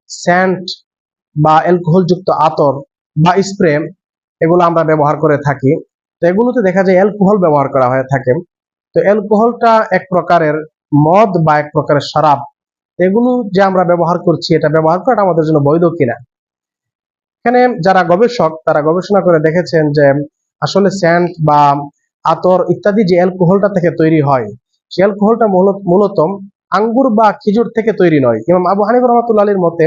Sand বা অ্যালকোহলযুক্ত আতর বা স্প্রে এগুলো আমরা ব্যবহার করে থাকি। তো এগুলোতে দেখা যায় অ্যালকোহল ব্যবহার করা হয়ে থাকে। তো অ্যালকোহলটা এক প্রকারের মদ বা এক প্রকারের শরাব। এগুলো যে আমরা ব্যবহার করছি, এটা ব্যবহার করাটা আমাদের জন্য বৈধ কিনা। এখানে যারা গবেষক তারা গবেষণা করে দেখেছেন যে আসলে স্যান্ড বা আতর ইত্যাদি যে অ্যালকোহলটা থেকে তৈরি হয়, সেই অ্যালকোহলটা মূলত আঙ্গুর বা খেজুর থেকে তৈরি নয়। ইমাম আবু হানিফা রাহমাতুল্লাহ আলাইহির মতে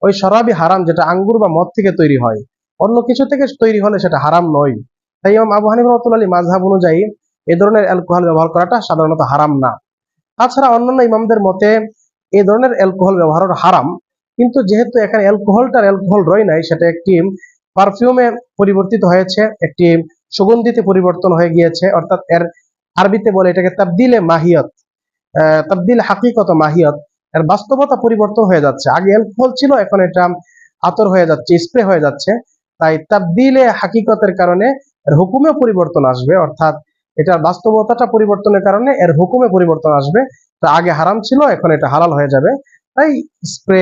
ওই শরাবই হারাম যেটা আঙ্গুর বা মদ থেকে তৈরি হয়, অন্য কিছু থেকে তৈরি হলে সেটা হারাম নয়। তাই ইমাম আবু হানিফা রাহমাতুল্লাহ আলাইহি মাযহাব অনুযায়ী এই ধরনের অ্যালকোহল ব্যবহার করাটা সাধারণত হারাম না। তাছাড়া অন্যান্য ইমামদের মতে এই ধরনের অ্যালকোহল ব্যবহার হারাম, কিন্তু যেহেতু এখানে অ্যালকোহলটার অ্যালকোহল রয় নাই, সেটা একটি পারফিউমে পরিবর্তিত হয়েছে, একটি সুগন্ধিতে পরিবর্তন হয়ে গিয়েছে, অর্থাৎ এর আরবিতে বলে এটাকে তাবদিলে মাহিয়ত, তাবদিল হাকিকত মাহিয়ত, এর বাস্তবতা পরিবর্তন হয়ে যাচ্ছে। আগে অ্যালকোহল ছিল, এখন এটা আতর হয়ে যাচ্ছে, স্প্রে হয়ে যাচ্ছে। তাই তাবদিলে হাকিকতের কারণে এর হুকুমে পরিবর্তন আসবে, অর্থাৎ এটার বাস্তবতাটা পরিবর্তনের কারণে এর হুকুমে পরিবর্তন আসবে। তা আগে হারাম ছিল, এখন এটা হালাল হয়ে যাবে। তাই স্প্রে,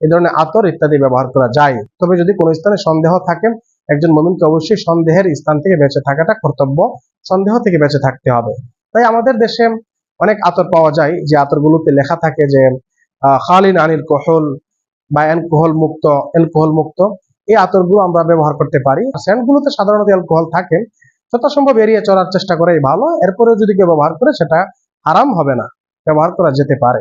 এই ধরনের আতর ইত্যাদি ব্যবহার করা যায়। তবে যদি কোনো স্থানে সন্দেহ থাকে, একজন মুমিনকে অবশ্যই সন্দেহের স্থান থেকে বেঁচে থাকাটা কর্তব্য, সন্দেহ থেকে বেঁচে থাকতে হবে। তাই আমাদের দেশে অনেক আতর পাওয়া যায় যে আতরগুলোতে লেখা থাকে যে খালিন আনিল কোহল বা অ্যালকোহল মুক্ত। এই আতরগুলো আমরা ব্যবহার করতে পারি। সেন্টগুলোতে সাধারণত অ্যালকোহল থাকে, যথাসম্ভব এড়িয়ে চলার চেষ্টা করাই ভালো। এরপরেও যদি কেউ ব্যবহার করে সেটা হারাম হবে না, ব্যবহার করা যেতে পারে।